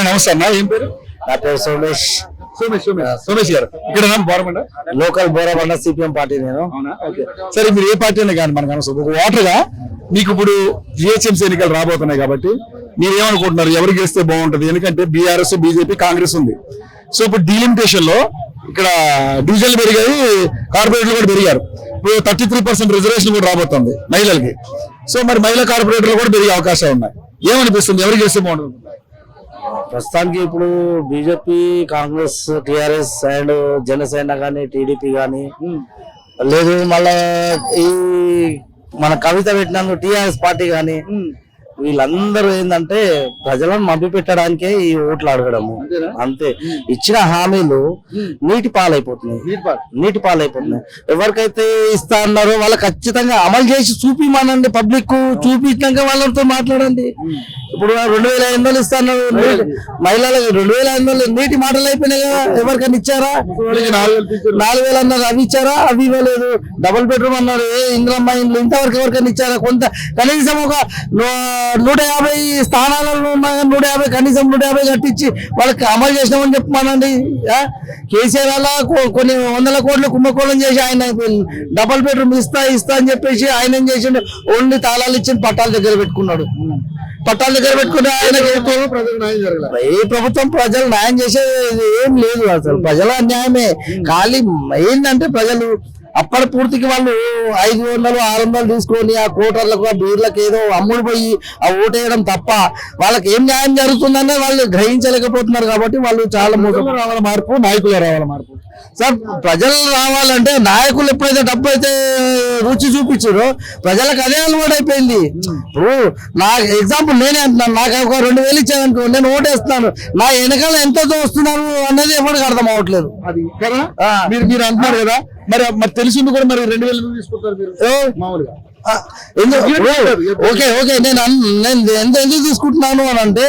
నమస్తే అన్న, ఏం పేరు? నా పేరు సోమేష్. సోమేష్ గారు ఇక్కడ Borabanda local Borabanda CPM party నేను. సరే, మీరు ఏ పార్టీ అయినా కానీ మనకు అనవసరం. ఒక ఓటర్ గా మీకు ఇప్పుడు జిహెచ్ఎంసీ ఎన్నికలు రాబోతున్నాయి కాబట్టి మీరు ఏమనుకుంటున్నారు, ఎవరు గెలిస్తే బాగుంటది? ఎందుకంటే బీఆర్ఎస్, బీజేపీ, కాంగ్రెస్ ఉంది. సో ఇప్పుడు డీలిమిటేషన్ లో ఇక్కడ డివిజన్లు పెరిగాయి, కార్పొరేటర్లు కూడా పెరిగారు. ఇప్పుడు 33% రిజర్వేషన్ కూడా రాబోతుంది మహిళలకి. సో మరి మహిళా కార్పొరేటర్లు కూడా పెరిగే అవకాశాలు ఉన్నాయి. ఏమనిపిస్తుంది, ఎవరు గెలిస్తే బాగుంటుంది? ప్రస్తుతానికి ఇప్పుడు BJP, Congress, TRS and Janasena గానీ, టీడీపీ గానీ లేదు, మళ్ళా ఈ మన కవిత పెట్టినందుకు టిఆర్ఎస్ పార్టీ గానీ, వీళ్ళందరూ ఏంటంటే ప్రజలను మభ్య పెట్టడానికే ఈ ఓట్లు అడగడము అంతే. ఇచ్చిన హామీలు నీటి పాలైపోతున్నాయి. ఎవరికైతే ఇస్తా అన్నారో వాళ్ళు ఖచ్చితంగా అమలు చేసి చూపిమనండి. పబ్లిక్ చూపించాక వాళ్ళతో మాట్లాడండి. ఇప్పుడు 2500 ఇస్తా అన్నారు మహిళలకు, 2500 నీటి మాటలు అయిపోయినాయి కదా. ఎవరికైనా ఇచ్చారా? 4000 అన్నారు, అవి ఇచ్చారా? అవి ఇవ్వలేదు. డబుల్ బెడ్రూమ్ అన్నారు, ఇంద్రమ్మ ఇండ్లు ఇంతవరకు ఎవరికైనా ఇచ్చారా? కొంత కనీసం ఒక 150 స్థానాలలో ఉన్నా 150 కనీసం 150 కట్టించి వాళ్ళకి అమలు చేసినామని చెప్పమానండి. కేసీఆర్ అలా కొన్ని 100 కోట్లు కుంభకోణం చేసి ఆయన డబుల్ బెడ్రూమ్ ఇస్తా అని చెప్పేసి ఆయన ఏం చేసిండు, ఓన్లీ తాళాలు ఇచ్చి పట్టాల దగ్గర పెట్టుకున్నాడు. పట్టాల దగ్గర పెట్టుకుని ఆయన ఏ ప్రభుత్వం ప్రజలు న్యాయం చేసేది ఏం లేదు. అసలు ప్రజల అన్యాయమే. ఖాళీ ఏంటంటే ప్రజలు అప్పటి పూర్తికి వాళ్ళు 500, 600 తీసుకొని ఆ కోటర్లకు, ఆ బీర్లకు ఏదో అమ్ముడు పోయి ఆ ఓటేయడం తప్ప వాళ్ళకి ఏం న్యాయం జరుగుతుందనే వాళ్ళు గ్రహించలేకపోతున్నారు. కాబట్టి వాళ్ళు చాలా రావాల మార్పు, నాయకులు రావాల మార్పు. సార్, ప్రజలు రావాలంటే నాయకులు ఎప్పుడైతే డబ్బు అయితే రుచి చూపించారో ప్రజలకు అదే అలవాటు అయిపోయింది. ఇప్పుడు నా ఎగ్జాంపుల్ నేనే అంటున్నాను. నాకు ఒక 2000 ఇచ్చాననుకో, నేను ఓటేస్తున్నాను. నా వెనకాల ఎంత వస్తున్నారు అన్నది ఎవరికి అర్థం అవ్వట్లేదు. అది కదా మీరు అంటున్నారు కదా. మరి తెలిసింది కూడా మరి 2000 తీసుకుంటారు మీరు మామూలుగా. ఓకే, నేను ఎందుకు తీసుకుంటున్నాను అని అంటే,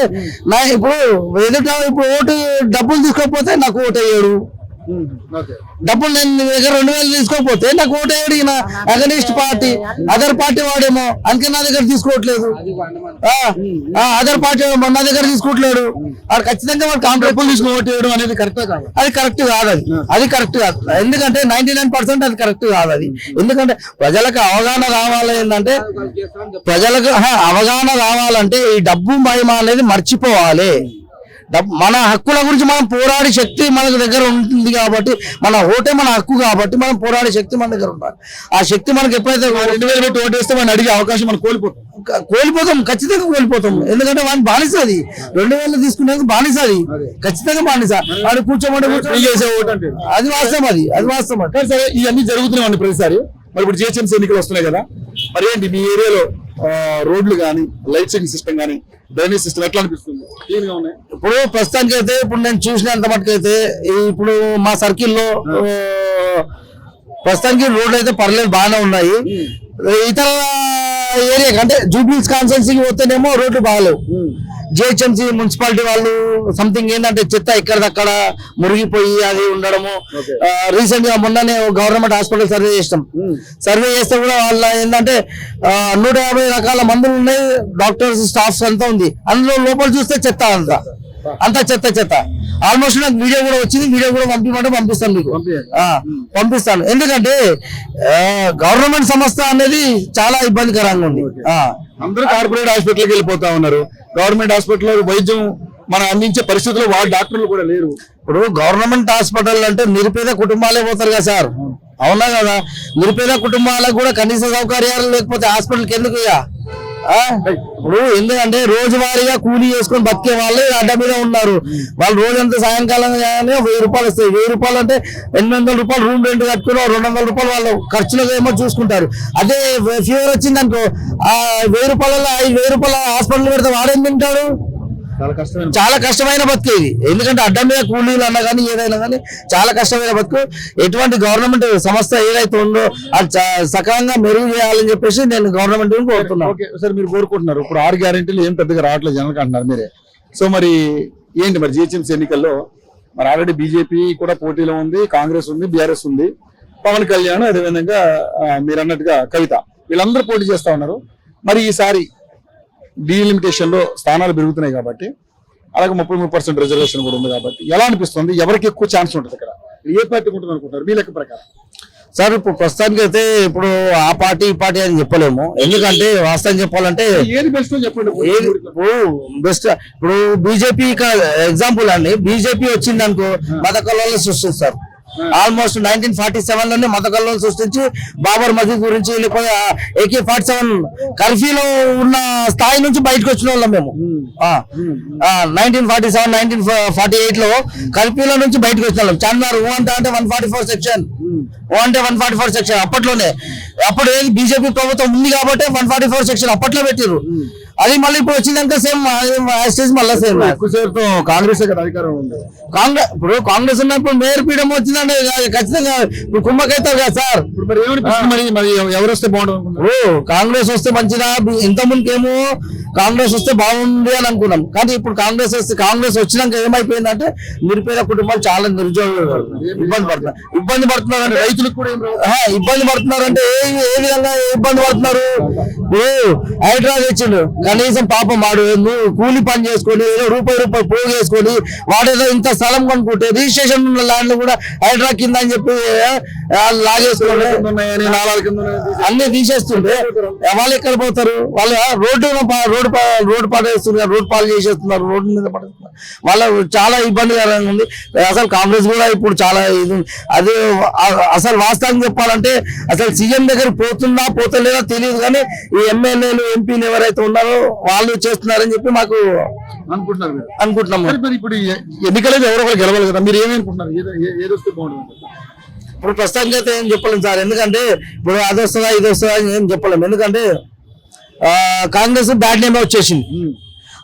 నా ఇప్పుడు ఓటు డబ్బులు తీసుకోకపోతే నాకు ఓటు అయ్యాడు. డబ్బులు నేను దగ్గర 2000 తీసుకోకపోతే నాకు ఓటు అడిగిన అగనిస్ట్ పార్టీ, అదర్ పార్టీ వాడేమో అందుకే నా దగ్గర తీసుకోవట్లేదు. అదర్ పార్టీ నా దగ్గర తీసుకోవట్లేదు. అది ఖచ్చితంగా వాడు కాంట్రాక్ట్ తీసుకుని ఓటు వేయడం అనేది కరెక్ట్ కాదు. అది కరెక్ట్ కాదు. అది కరెక్ట్ కాదు. ఎందుకంటే 99% అది కరెక్ట్ కాదు. అది ఎందుకంటే ప్రజలకు అవగాహన రావాలి. ఏంటంటే ప్రజలకు అవగాహన రావాలంటే ఈ డబ్బు మహిమ అనేది మర్చిపోవాలి. మన హక్కుల గురించి మనం పోరాడే శక్తి మన దగ్గర ఉంటుంది కాబట్టి, మన ఓటే మన హక్కు కాబట్టి మనం పోరాడే శక్తి మన దగ్గర ఉండాలి. ఆ శక్తి మనకి ఎప్పుడైతే 2000 పెట్టి ఓటేస్తే మనం అడిగే అవకాశం మనం కోల్పోతాం. ఖచ్చితంగా కోల్పోతాం. ఎందుకంటే వాడిని బానిస. అది 2000 తీసుకునేందుకు బానిస. అది ఖచ్చితంగా బానిస. వాడు కూర్చోమంటే అది వాస్తవం. అది వాస్తవం. సరే, ఇవన్నీ జరుగుతున్నాయి ప్రతిసారి. మరి ఇప్పుడు జిహెచ్ఎంసీ ఎన్నికలు వస్తున్నాయి కదా. మరి ఏంటి మీ ఏరియాలో రోడ్లు కానీ, లైటింగ్ సిస్టమ్ కానీ, డ్రైనేజ్ సిస్టమ్ ఎట్లా అనిపిస్తుంది? ఇప్పుడు ప్రస్తుతానికి అయితే ఇప్పుడు నేను చూసినంత మటుకైతే ఇప్పుడు మా సర్కిల్లో ప్రస్తుతానికి రోడ్లు అయితే పర్లేదు, బాగానే ఉన్నాయి. ఇతర ఏరియా అంటే జూబ్లీస్ కాన్స్టిట్యున్సీకి పోతేనేమో రోడ్లు బాగాలేవు. జిహెచ్ఎంసీ మున్సిపాలిటీ వాళ్ళు సంథింగ్ ఏంటంటే చెత్త ఎక్కడిదక్కడ మురిగిపోయి అది ఉండడము. రీసెంట్ గా మొన్ననే గవర్నమెంట్ హాస్పిటల్ సర్వే చేస్తాం. సర్వే చేస్తే కూడా వాళ్ళ ఏంటంటే 150 రకాల మందులు ఉన్నాయి, డాక్టర్స్, స్టాఫ్స్ అంతా ఉంది. అందులో లోపల చూస్తే చెత్త అంతా చెత్త. ఆల్మోస్ట్ నాకు వీడియో కూడా వచ్చింది. వీడియో కూడా పంపిమంటే పంపిస్తాను, మీకు పంపిస్తాను. ఎందుకంటే గవర్నమెంట్ సంస్థ అనేది చాలా ఇబ్బందికరంగా ఉంది. అందరూ కార్పొరేట్ హాస్పిటల్కి వెళ్ళిపోతా ఉన్నారు. గవర్నమెంట్ హాస్పిటల్లో వైద్యం మనం అందించే పరిస్థితుల్లో వాళ్ళ డాక్టర్లు కూడా లేరు. ఇప్పుడు గవర్నమెంట్ హాస్పిటల్ అంటే నిరుపేద కుటుంబాలే పోతారు కదా సార్. అవునా కదా? నిరుపేద కుటుంబాలకు కూడా కనీస సౌకర్యాలు లేకపోతే హాస్పిటల్కి ఎందుకు? ఇప్పుడు ఎందుకంటే రోజువారీగా కూలీ చేసుకొని బతికే వాళ్ళు అడ్డ మీద ఉన్నారు. వాళ్ళు రోజంతా సాయంకాలం 1000 రూపాయలు వస్తాయి. 1000 రూపాయలు అంటే 800 రూపాయలు రూమ్ రెంట్ కట్టుకుని 200 రూపాయలు వాళ్ళు ఖర్చులకు ఏమో చూసుకుంటారు. అదే ఫీవర్ వచ్చింది అనుకో, ఆ 1000 రూపాయలలో 5000 రూపాయల హాస్పిటల్ పెడితే వాడేం తింటాడు? చాలా కష్టమైన బతుకు ఇది. ఎందుకంటే అడ్డం మీద కూలీలు అన్నా కానీ ఏదైనా కానీ చాలా కష్టమైన బతుకు. ఎటువంటి గవర్నమెంట్ సంస్థ ఏదైతే ఉందో అది సకాలంగా మెరుగు చేయాలని చెప్పేసి నేను గవర్నమెంట్ కోరుతున్నాను. సార్, మీరు కోరుకుంటున్నారు. ఇప్పుడు 6 గ్యారెంటీలు ఏం పెద్దగా రావట్లేదు జనాలకు అంటున్నారు మీరే. సో మరి ఏంటి మరి జిహెచ్ఎంసీ ఎన్నికల్లో మరి ఆల్రెడీ బీజేపీ కూడా పోటీలో ఉంది, కాంగ్రెస్ ఉంది, బీఆర్ఎస్ ఉంది, పవన్ కళ్యాణ్, అదేవిధంగా మీరు అన్నట్టుగా కవిత, వీళ్ళందరూ పోటీ చేస్తా ఉన్నారు. మరి ఈసారి డీలిమిటేషన్ లో స్థానాలు పెరుగుతున్నాయి కాబట్టి అలాగే 33% రిజర్వేషన్ కూడా ఉంది కాబట్టి ఎలా అనిపిస్తుంది, ఎవరికి ఎక్కువ ఛాన్స్ ఉంటుంది ఇక్కడ, ఏ పార్టీ ఉంటుంది అనుకుంటారు మీ లెక్క ప్రకారం? సార్ ఇప్పుడు ప్రస్తుతానికి అయితే ఇప్పుడు ఆ పార్టీ ఈ పార్టీ అని చెప్పలేము. ఎందుకంటే వాస్తవం చెప్పాలంటే ఏది బెస్ట్ చెప్పండి. ఇప్పుడు బెస్ట్ ఇప్పుడు బీజేపీ ఎగ్జాంపుల్ అండి, బీజేపీ వచ్చింది అనుకో మత కల్లోలను సృష్టిస్తారు. ఆల్మోస్ట్ 1947 లోనే మత కల్లోలను సృష్టించి బాబర్ మసీద్ గురించి లేకపోతే AK-47 కర్ఫ్యూలో ఉన్న స్థాయి నుంచి బయటకు వచ్చిన వాళ్ళం మేము. 1947 1948 లో కర్ఫ్యూలో నుంచి బయటకు వచ్చిన వాళ్ళం. చార్మినార్ అంటే 144 సెక్షన్ అంటే 144 సెక్షన్ అప్పట్లోనే. అప్పుడు ఏది బీజేపీ ప్రభుత్వం ఉంది కాబట్టి 144 సెక్షన్ అప్పట్లో పెట్టిర్రు. అది మళ్ళీ ఇప్పుడు వచ్చిందంటే సేమ్ మళ్ళీ సేమ్ ఎక్కువసేపు కాంగ్రెస్ అధికారం ఉంది. ఇప్పుడు కాంగ్రెస్ ఉన్నప్పుడు మేయర్ పీఠం వచ్చిందంటే ఖచ్చితంగా ఇప్పుడు కుమ్మకైతారు కదా సార్. ఇప్పుడు మరి ఏమనిపిస్తుంది, మరి ఎవరు వస్తే బాగుంటుంది? కాంగ్రెస్ వస్తే మంచిదా, ఇంత ముందుకేమో కాంగ్రెస్ వస్తే బాగుంది అని అనుకున్నాం. కానీ ఇప్పుడు కాంగ్రెస్ వచ్చినాక ఏమైపోయిందంటే నిరుపేద కుటుంబాలు చాలా నిరుద్యోగులు ఇబ్బంది పడుతున్నారు అంటే రైతులకు కూడా ఇబ్బంది పడుతున్నారంటే ఏ విధంగా ఇబ్బంది పడుతున్నారు. ఇప్పుడు హైడ్రా తెచ్చిండు, కనీసం పాపం వాడు కూలి పని చేసుకొని ఏదో రూపాయి పోగేసుకొని వాడేదో ఇంత స్థలం కొనుక్కుంటే రిజిస్ట్రేషన్ ఉన్న ల్యాండ్లు కూడా హైడ్రా కింద అని చెప్పి లాగేసుకొని అన్ని తీసేస్తుంటే వాళ్ళు ఎక్కడ పోతారు? వాళ్ళు రోడ్డు పడేస్తున్నారు, రోడ్డు పాలు చేసేస్తున్నారు, రోడ్డు మీద పడేస్తున్నారు. వాళ్ళ చాలా ఇబ్బందికరంగా ఉంది. అసలు కాంగ్రెస్ కూడా ఇప్పుడు చాలా ఇది అది అసలు వాస్తవం చెప్పాలంటే అసలు సీఎం దగ్గర పోతుందా పోతలేదా తెలియదు. కానీ ఈ ఎమ్మెల్యేలు ఎంపీలు ఎవరైతే ఉన్నారో వాళ్ళు చేస్తున్నారని చెప్పి మాకు అనుకుంటున్నాము. ఇప్పుడు ఎన్నికలేదు ఎవరో ఒకరు గెలవాలి కదా, మీరు ఏమనుకుంటున్నారు? ఏది వస్తే బాగుంటుంది? ఇప్పుడు ప్రస్తుతానికి అయితే ఏం చెప్పలేము సార్. ఎందుకంటే ఇప్పుడు అది వస్తుందా ఇది వస్తుందా అని ఏం చెప్పలేము. ఎందుకంటే కాంగ్రెస్ బ్యాడ్ నేమ్ వచ్చేసింది.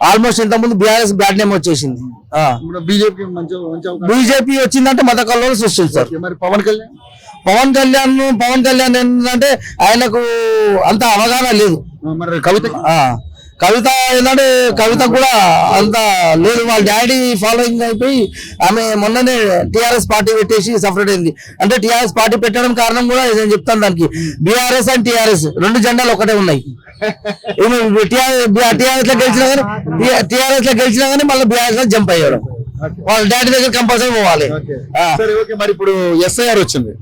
ఆల్మోస్ట్ ఇంతకుముందు బీఆర్ఎస్ బ్యాడ్ నేమ్ వచ్చేసింది. బీజేపీ వచ్చిందంటే మత కల్లోలు సృష్టిస్తారు. మరి పవన్ కళ్యాణ్ ఏంటంటే ఆయనకు అంత అవగాహన లేదు. మరి కవిత ఏంటంటే కవిత కూడా అంత లేదు. వాళ్ళ డాడీ ఫాలోయింగ్ అయిపోయి ఆమె మొన్ననే టీఆర్ఎస్ పార్టీ పెట్టేసి సపరేట్ అయింది. అంటే టీఆర్ఎస్ పార్టీ పెట్టడం కారణం కూడా నేను చెప్తాను. దానికి బీఆర్ఎస్ అండ్ టీఆర్ఎస్ రెండు జెండాలు ఒకటే ఉన్నాయి. టీఆర్ఎస్ లో గెలిచినా కానీ మళ్ళీ బీఆర్ఎస్ లో జంప్ అయ్యాడు. వాళ్ళ డాడీ దగ్గర కంపల్సరీ పోవాలి. మరి ఇప్పుడు ఎస్ఐఆర్ వచ్చింది,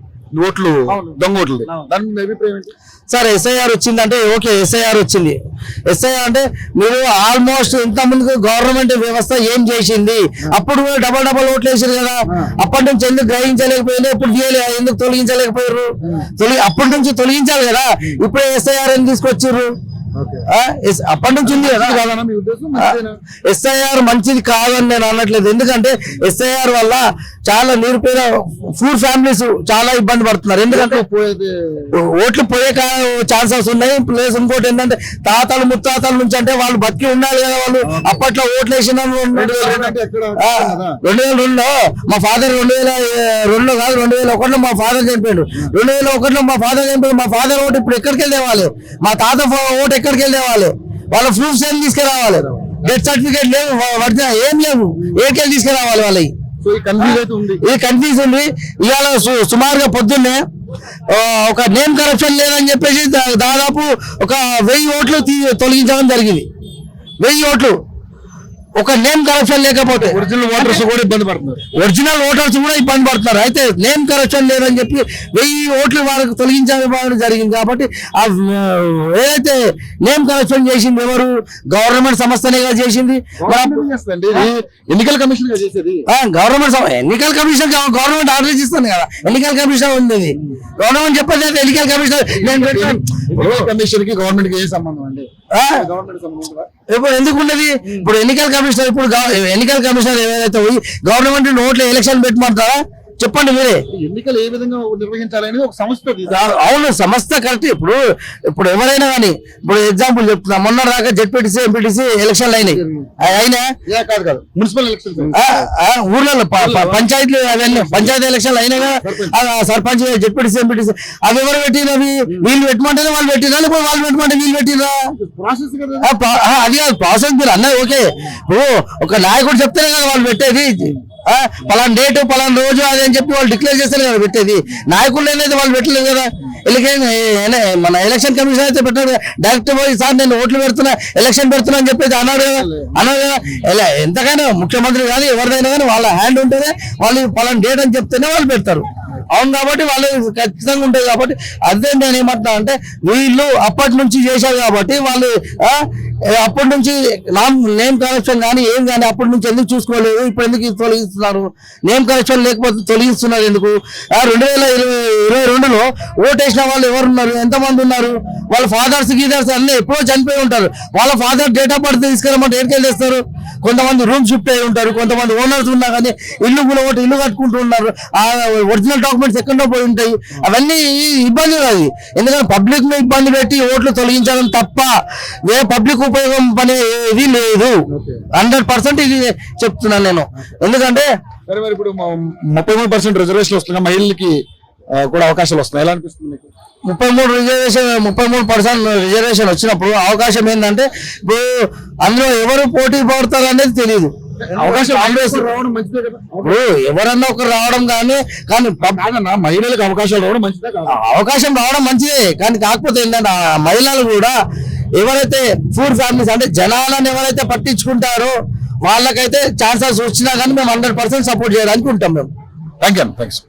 ఓట్లు దొంగ ఓట్లు, దాని మీద అభిప్రాయం ఏంటి సార్? ఎస్ఐఆర్ వచ్చిందంటే ఓకే, ఎస్ఐఆర్ వచ్చింది. ఎస్ఐఆర్ అంటే మీరు ఆల్మోస్ట్ ఇంత ముందు గవర్నమెంట్ వ్యవస్థ ఏం చేసింది? అప్పుడు డబల్ ఓట్లు వేసారు కదా, అప్పటి నుంచి ఎందుకు గ్రహించలేకపోయింది? ఇప్పుడు ఎందుకు తొలగించలేకపోయారు? అప్పటి నుంచి తొలగించాలి కదా, ఇప్పుడే ఎస్ఐఆర్ అని తీసుకొచ్చారు. అప్పటి నుంచి ఉంది కదా. ఎస్ఐఆర్ మంచిది కాదని నేను అనట్లేదు. ఎందుకంటే ఎస్ఐఆర్ వల్ల చాలా నిరుపేద పూర్ ఫ్యామిలీస్ చాలా ఇబ్బంది పడుతున్నారు. ఎందుకంటే ఓట్లు పోయే ఛాన్సెస్ ఉన్నాయి. ప్లస్ ఇంకోటి ఏంటంటే తాతలు ముత్తాతల నుంచి అంటే వాళ్ళు బతికి ఉండాలి కదా. వాళ్ళు అప్పట్లో ఓట్లు వేసిన 2002లో మా ఫాదర్ 2002లో కాదు 2001లో మా ఫాదర్ చనిపోయాడు. 2001లో మా ఫాదర్ చనిపోయాడు. మా ఫాదర్ ఓటు ఇప్పుడు ఎక్కడికి వెళ్ళి తేవాలి? మా తాత ఓటు ఎక్కడికి వెళ్ళి తేవాలి? వాళ్ళ ప్రూఫ్స్ ఏం తీసుకురావాలి? డెత్ సర్టిఫికేట్ లేవు, ఏం లేవు, ఏకెళ్ళి తీసుకురావాలి వాళ్ళకి? ఇది కన్ఫ్యూజ్ ఉంది. ఇవాళ సుమారుగా పొద్దున్నే ఒక నేమ్ కరప్షన్ లేదని చెప్పేసి దాదాపు ఒక 1000 ఓట్లు తొలగించడం జరిగింది. 1000 ఓట్లు ఒక నేమ్ కరప్షన్ లేకపోతే ఒరిజినల్ ఓటర్స్ కూడా ఇబ్బంది పడుతున్నారు. అయితే నేమ్ కరప్షన్ లేదని చెప్పి 1000 ఓట్లు వాళ్ళకి తొలగించడం జరిగింది. కాబట్టి ఏదైతే నేమ్ కరప్షన్ చేసింది ఎవరు? గవర్నమెంట్ సంస్థనే చేసింది. ఎన్నికల కమిషన్ ఎన్నికల కమిషన్ గవర్నమెంట్ ఆర్డర్ ఇస్తుంది కదా. ఎన్నికల కమిషన్ ఉంది, గవర్నమెంట్ చెప్పేది ఎన్నికల కమిషన్ కమిషన్ కి గవర్నమెంట్ కి ఏ సంబంధం అండి? ఇప్పుడు ఎందుకు ఉండదు? ఇప్పుడు ఎన్నికల కమిషనర్ ఏదైతే పోయి గవర్నమెంట్ ఓట్లు ఎలక్షన్ పెట్టమంటారా? చెప్పండి మీరే. ఎన్నికలు ఏ విధంగా నిర్వహించాలని ఒక సంస్థ. అవును, సంస్థ కరెక్ట్. ఇప్పుడు ఎవరైనా కానీ ఇప్పుడు ఎగ్జాంపుల్ చెప్తున్నా, మొన్న దాకా జెడ్పీటీసీ ఎంపీటీసీ ఎలక్షన్లు అయినాయి. మున్సిపల్ ఎలక్షన్ ఊర్లలో పంచాయతీలు అవన్నీ పంచాయతీ ఎలక్షన్లు అయినాయి. సర్పంచ్ జెడ్పీటీసీ ఎంపీటీసీ అవి ఎవరు పెట్టినవి? వీళ్ళు పెట్టమంటేనే వాళ్ళు పెట్టినా, లేకపోతే వాళ్ళు పెట్టమంటే వీళ్ళు పెట్టినా? అది కాదు ప్రాసెస్. మీరు అన్నది ఓకే. ఇప్పుడు ఒక నాయకుడు చెప్తేనే కదా వాళ్ళు పెట్టేది. పలానా డేట్ పలానా రోజు అది అని చెప్పి వాళ్ళు డిక్లేర్ చేస్తారు కదా పెట్టేది. నాయకులు అనేది వాళ్ళు పెట్టలేదు కదా. మన ఎలక్షన్ కమిషన్ అయితే పెట్టాడు, డైరెక్ట్ పోయి సార్ నేను ఓట్లు పెడుతున్నా ఎలక్షన్ పెడుతున్నా అని చెప్పేసి అన్నాడు కదా. ఎంతకైనా ముఖ్యమంత్రి కానీ ఎవరిదైనా కానీ వాళ్ళ హ్యాండ్ ఉంటేనే వాళ్ళు పలానా డేట్ అని చెప్తేనే వాళ్ళు పెడతారు. అవును కాబట్టి వాళ్ళు ఖచ్చితంగా ఉంటాయి కాబట్టి అదే నేను ఏమంటున్నా అంటే వీళ్ళు అప్పటి నుంచి చేశారు కాబట్టి వాళ్ళు అప్పటి నుంచి నేమ్ కరెక్షన్ కానీ ఏం కానీ అప్పటి నుంచి ఎందుకు చూసుకోలేదు, ఇప్పుడు ఎందుకు తొలగిస్తున్నారు? నేమ్ కరెక్షన్ లేకపోతే తొలగిస్తున్నారు ఎందుకు? 2022లో ఓటేసిన వాళ్ళు ఎవరున్నారు, ఎంతమంది ఉన్నారు? వాళ్ళ ఫాదర్స్ గీదర్స్ అన్నీ ఎప్పుడో చనిపోయి ఉంటారు. వాళ్ళ ఫాదర్ డేట్ ఆఫ్ బర్త్ తీసుకెళ్ళమంటే ఎక్కడికి తెస్తారు? కొంతమంది రూమ్ షిఫ్ట్ అయి ఉంటారు, కొంతమంది ఓనర్స్ ఉన్నా కానీ ఇల్లు కట్టుకుంటూ ఉన్నారు. ఆ ఒరిజినల్ డాక్యుమెంట్స్ ఎక్కడో పోయి ఉంటాయి. అవన్నీ ఇబ్బంది కాదు, ఎందుకంటే పబ్లిక్ ను ఇబ్బంది పెట్టి ఓట్లు తొలగించడం తప్ప వేరే పబ్లిక్ ఉపయోగం పని ఇది లేదు. 100% ఇది చెప్తున్నాను నేను. ఎందుకంటే మరి ఇప్పుడు 33% రిజర్వేషన్ వస్తున్నా మహిళలకి కూడా అవకాశాలు వస్తున్నాయి, ఎలా అనిపిస్తుంది మీకు? 33% రిజర్వేషన్ వచ్చినప్పుడు అవకాశం ఏంటంటే ఇప్పుడు అందులో ఎవరు పోటీ పడతారు అనేది తెలియదు. అవకాశం ఇప్పుడు ఎవరన్నా ఒకరు రావడం కానీ మహిళలకు అవకాశాలు రావడం మంచిదే కాదు? అవకాశం రావడం మంచిదే, కానీ కాకపోతే ఏంటంటే ఆ మహిళలు కూడా ఎవరైతే పూర్ ఫ్యామిలీస్ అంటే జనాలను ఎవరైతే పట్టించుకుంటారో వాళ్ళకైతే ఛాన్సెస్ వచ్చినా కానీ మేము 100% సపోర్ట్ చేయడానికి ఉంటాం మేము. థ్యాంక్స్.